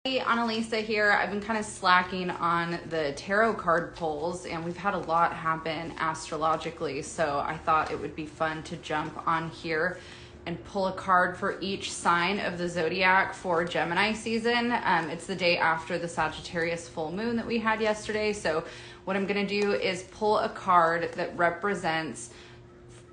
Hey, Annalisa here. I've been kind of slacking on the tarot card pulls, and we've had a lot happen astrologically, so I thought it would be fun to jump on here and pull a card for each sign of the zodiac for Gemini season. It's the day after the Sagittarius full moon that we had yesterday, so what I'm going to do is pull a card that represents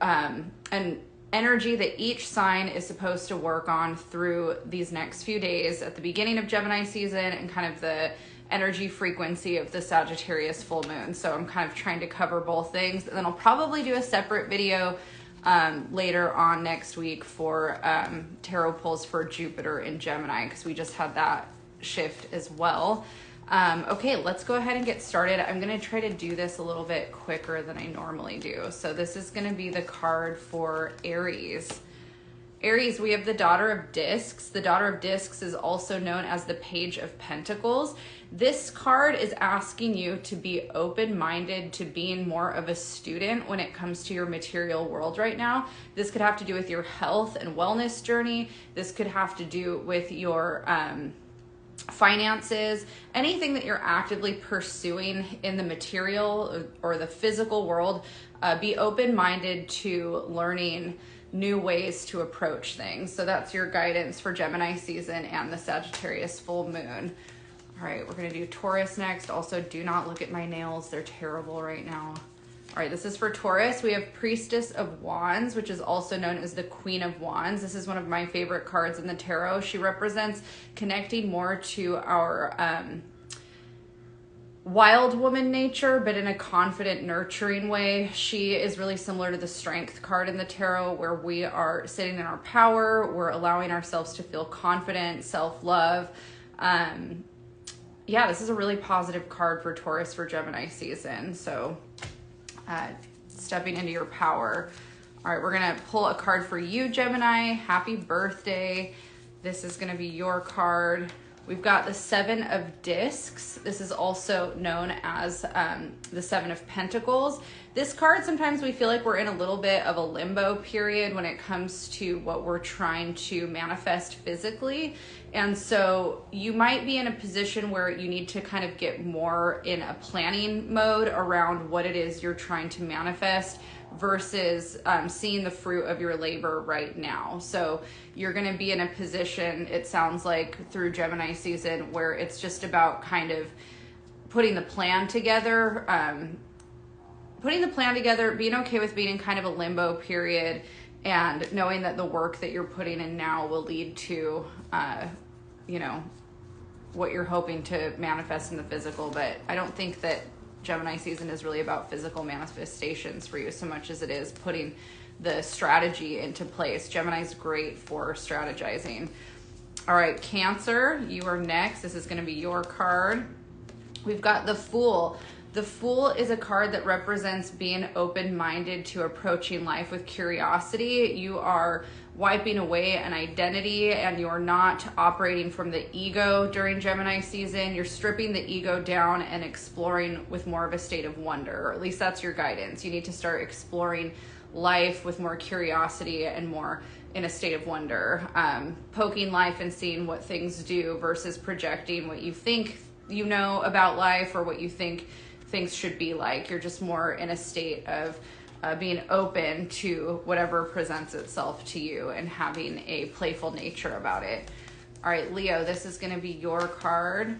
an energy that each sign is supposed to work on through these next few days at the beginning of Gemini season and kind of the energy frequency of the Sagittarius full moon. So I'm kind of trying to cover both things. And then I'll probably do a separate video later on next week for tarot pulls for Jupiter in Gemini, because we just had that shift as well. Okay, let's go ahead and get started. I'm going to try to do this a little bit quicker than I normally do. So this is going to be the card for Aries. Aries, we have the Daughter of Discs. The Daughter of Discs is also known as the Page of Pentacles. This card is asking you to be open-minded to being more of a student when it comes to your material world right now. This could have to do with your health and wellness journey. This could have to do with your finances, anything that you're actively pursuing in the material or the physical world. Be open-minded to learning new ways to approach things. So that's your guidance for Gemini season and the Sagittarius full moon. All right, we're going to do Taurus next. Also, do not look at my nails. They're terrible right now. All right, this is for Taurus. We have Priestess of Wands, which is also known as the Queen of Wands. This is one of my favorite cards in the tarot. She represents connecting more to our wild woman nature, but in a confident, nurturing way. She is really similar to the Strength card in the tarot, where we are sitting in our power. We're allowing ourselves to feel confident, self-love. Yeah, this is a really positive card for Taurus for Gemini season. So stepping into your power. All right, we're going to pull a card for you, Gemini. Happy birthday. This is going to be your card. We've got the Seven of Discs. This is also known as the Seven of Pentacles. This card, sometimes we feel like we're in a little bit of a limbo period when it comes to what we're trying to manifest physically. And so you might be in a position where you need to kind of get more in a planning mode around what it is you're trying to manifest versus seeing the fruit of your labor right now. So you're going to be in a position, it sounds like, through Gemini season where it's just about kind of putting the plan together, being okay with being in kind of a limbo period, and knowing that the work that you're putting in now will lead to, what you're hoping to manifest in the physical. But I don't think that Gemini season is really about physical manifestations for you so much as it is putting the strategy into place. Gemini's great for strategizing. All right, Cancer, you are next. This is going to be your card. We've got the Fool. The Fool is a card that represents being open-minded to approaching life with curiosity. You are wiping away an identity, and you're not operating from the ego during Gemini season. You're stripping the ego down and exploring with more of a state of wonder, or at least that's your guidance. You need to start exploring life with more curiosity and more in a state of wonder, poking life and seeing what things do versus projecting what you think you know about life or what you think things should be like. You're just more in a state of being open to whatever presents itself to you and having a playful nature about it. All right, Leo, this is going to be your card.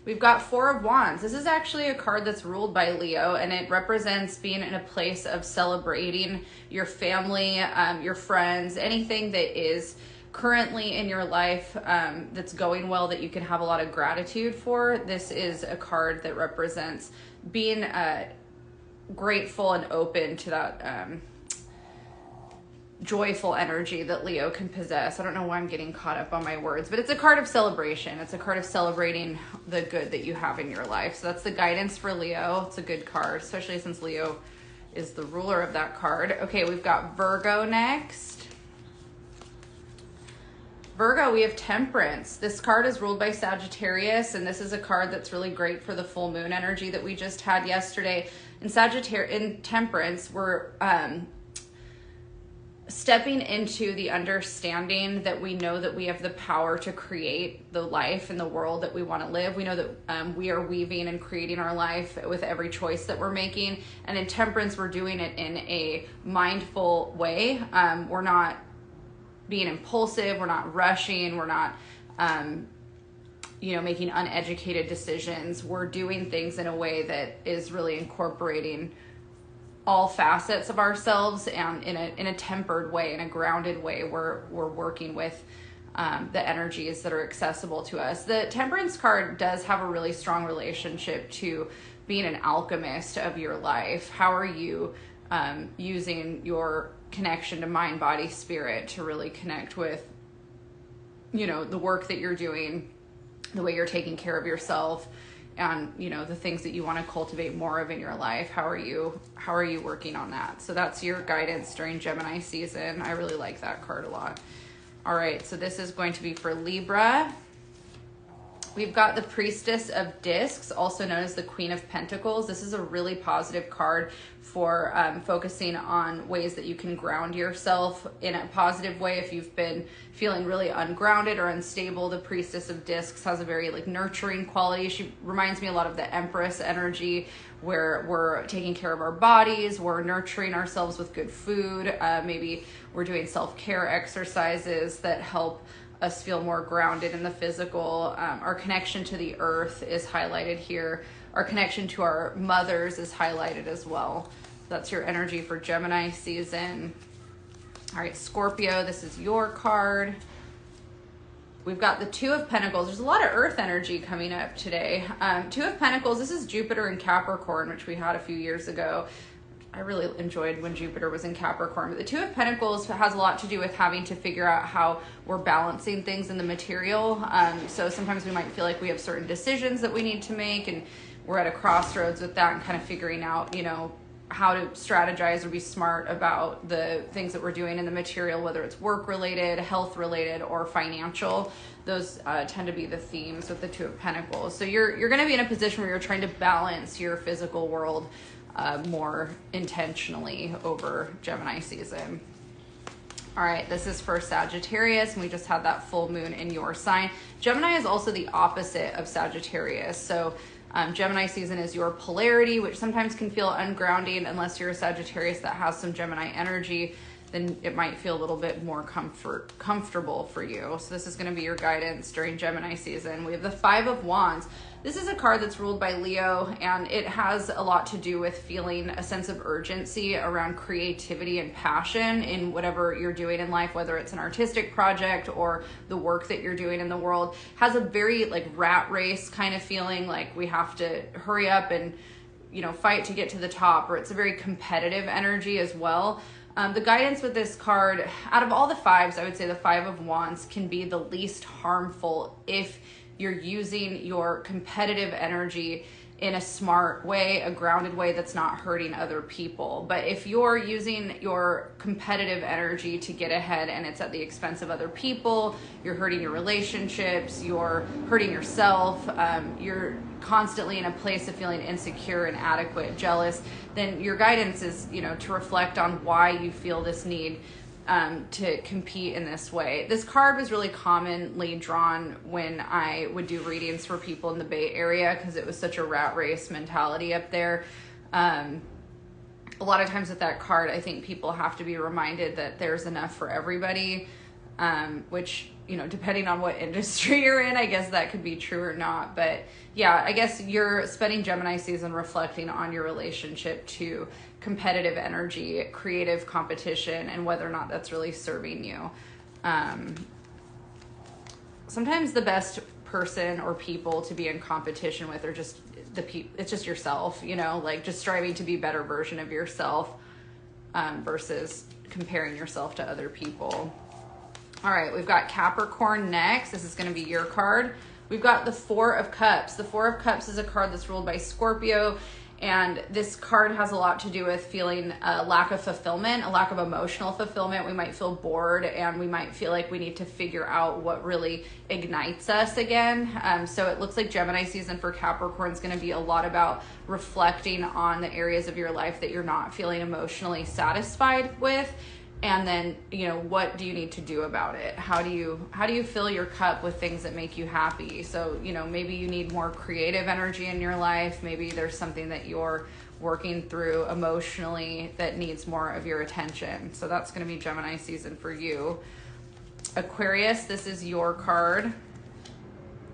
We've got Four of Wands. This is actually a card that's ruled by Leo, and it represents being in a place of celebrating your family, your friends, anything that is currently in your life that's going well that you can have a lot of gratitude for. This is a card that represents being grateful and open to that joyful energy that Leo can possess. I don't know why I'm getting caught up on my words, but it's a card of celebration. It's a card of celebrating the good that you have in your life. So that's the guidance for Leo. It's a good card, especially since Leo is the ruler of that card. Okay, we've got Virgo next. Virgo, we have Temperance. This card is ruled by Sagittarius, and this is a card that's really great for the full moon energy that we just had yesterday. In Temperance, we're stepping into the understanding that we know that we have the power to create the life and the world that we want to live. We know that we are weaving and creating our life with every choice that we're making. And in temperance, we're doing it in a mindful way. We're not being impulsive. We're not rushing. We're not, making uneducated decisions. We're doing things in a way that is really incorporating all facets of ourselves, and in a tempered way, in a grounded way. We're working with the energies that are accessible to us. The Temperance card does have a really strong relationship to being an alchemist of your life. How are you using your connection to mind, body, spirit to really connect with, the work that you're doing, the way you're taking care of yourself, and the things that you want to cultivate more of in your life. How are you working on that? So that's your guidance during Gemini season. I really like that card a lot. All right, so this is going to be for Libra. We've got the Priestess of Discs, also known as the Queen of Pentacles. This is a really positive card for focusing on ways that you can ground yourself in a positive way. If you've been feeling really ungrounded or unstable, the Priestess of Discs has a very nurturing quality. She reminds me a lot of the Empress energy, where we're taking care of our bodies, we're nurturing ourselves with good food. Maybe we're doing self-care exercises that help us feel more grounded in the physical. Our connection to the earth is highlighted here. Our connection to our mothers is highlighted as well. That's your energy for Gemini season. All right, Scorpio, this is your card. We've got the Two of Pentacles. There's a lot of earth energy coming up today. Two of Pentacles, this is Jupiter in Capricorn, which we had a few years ago. I really enjoyed when Jupiter was in Capricorn. But the Two of Pentacles has a lot to do with having to figure out how we're balancing things in the material. So sometimes we might feel like we have certain decisions that we need to make, and we're at a crossroads with that, and kind of figuring out, how to strategize or be smart about the things that we're doing in the material, whether it's work related, health related, or financial. Those tend to be the themes with the Two of Pentacles. So you're going to be in a position where you're trying to balance your physical world more intentionally over Gemini season. All right, this is for Sagittarius, and we just had that full moon in your sign. Gemini is also the opposite of Sagittarius. So Gemini season is your polarity, which sometimes can feel ungrounding unless you're a Sagittarius that has some Gemini energy. Then it might feel a little bit more comfortable for you. So this is going to be your guidance during Gemini season. We have the Five of Wands. This is a card that's ruled by Leo, and it has a lot to do with feeling a sense of urgency around creativity and passion in whatever you're doing in life, whether it's an artistic project or the work that you're doing in the world. Has a very rat race kind of feeling, like we have to hurry up and fight to get to the top, or it's a very competitive energy as well. The guidance with this card, out of all the fives, I would say the Five of Wands can be the least harmful if you're using your competitive energy in a smart way, a grounded way that's not hurting other people. But if you're using your competitive energy to get ahead and it's at the expense of other people, you're hurting your relationships, you're hurting yourself, you're constantly in a place of feeling insecure, inadequate, jealous, then your guidance is, to reflect on why you feel this need to compete in this way. This card was really commonly drawn when I would do readings for people in the Bay Area, because it was such a rat race mentality up there. A lot of times with that card, I think people have to be reminded that there's enough for everybody, which, depending on what industry you're in, I guess that could be true or not. But yeah, I guess you're spending Gemini season reflecting on your relationship to competitive energy, creative competition, and whether or not that's really serving you. Sometimes the best person or people to be in competition with are just it's just yourself, just striving to be a better version of yourself, versus comparing yourself to other people. All right, we've got Capricorn next. This is going to be your card. We've got the Four of Cups. The Four of Cups is a card that's ruled by Scorpio, and this card has a lot to do with feeling a lack of fulfillment, a lack of emotional fulfillment. We might feel bored, and we might feel like we need to figure out what really ignites us again. So it looks like Gemini season for Capricorn is going to be a lot about reflecting on the areas of your life that you're not feeling emotionally satisfied with, And then, what do you need to do about it? How do you fill your cup with things that make you happy? So, maybe you need more creative energy in your life. Maybe there's something that you're working through emotionally that needs more of your attention. So that's going to be Gemini season for you. Aquarius, this is your card.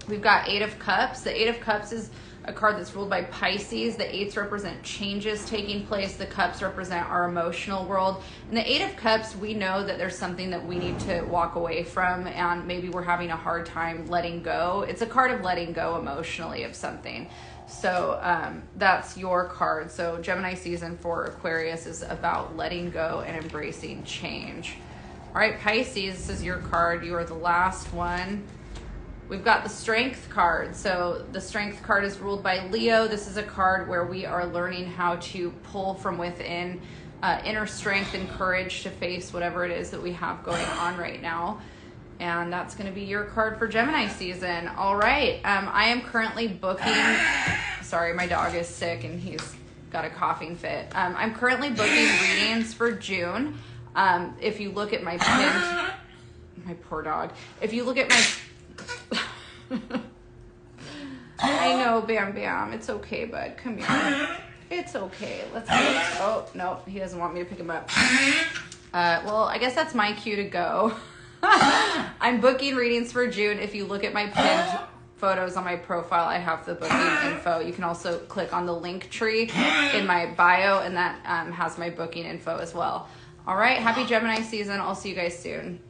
We've got Eight of Cups. The Eight of Cups is a card that's ruled by Pisces. The eights represent changes taking place. The cups represent our emotional world. And the Eight of Cups, we know that there's something that we need to walk away from, and maybe we're having a hard time letting go. It's a card of letting go emotionally of something. So that's your card. So Gemini season for Aquarius is about letting go and embracing change. All right, Pisces, this is your card. You are the last one. We've got the Strength card. So the Strength card is ruled by Leo. This is a card where we are learning how to pull from within inner strength and courage to face whatever it is that we have going on right now. And that's going to be your card for Gemini season. All right. I am currently booking. Sorry, my dog is sick and he's got a coughing fit. I'm currently booking readings for June. If you look at my pinned, my poor dog. If you look at my I know, Bam Bam. It's okay, bud. Come here. It's okay. Let's go. Oh, no. He doesn't want me to pick him up. Well, I guess that's my cue to go. I'm booking readings for June. If you look at my pinned photos on my profile, I have the booking info. You can also click on the link tree in my bio, and that has my booking info as well. All right. Happy Gemini season. I'll see you guys soon.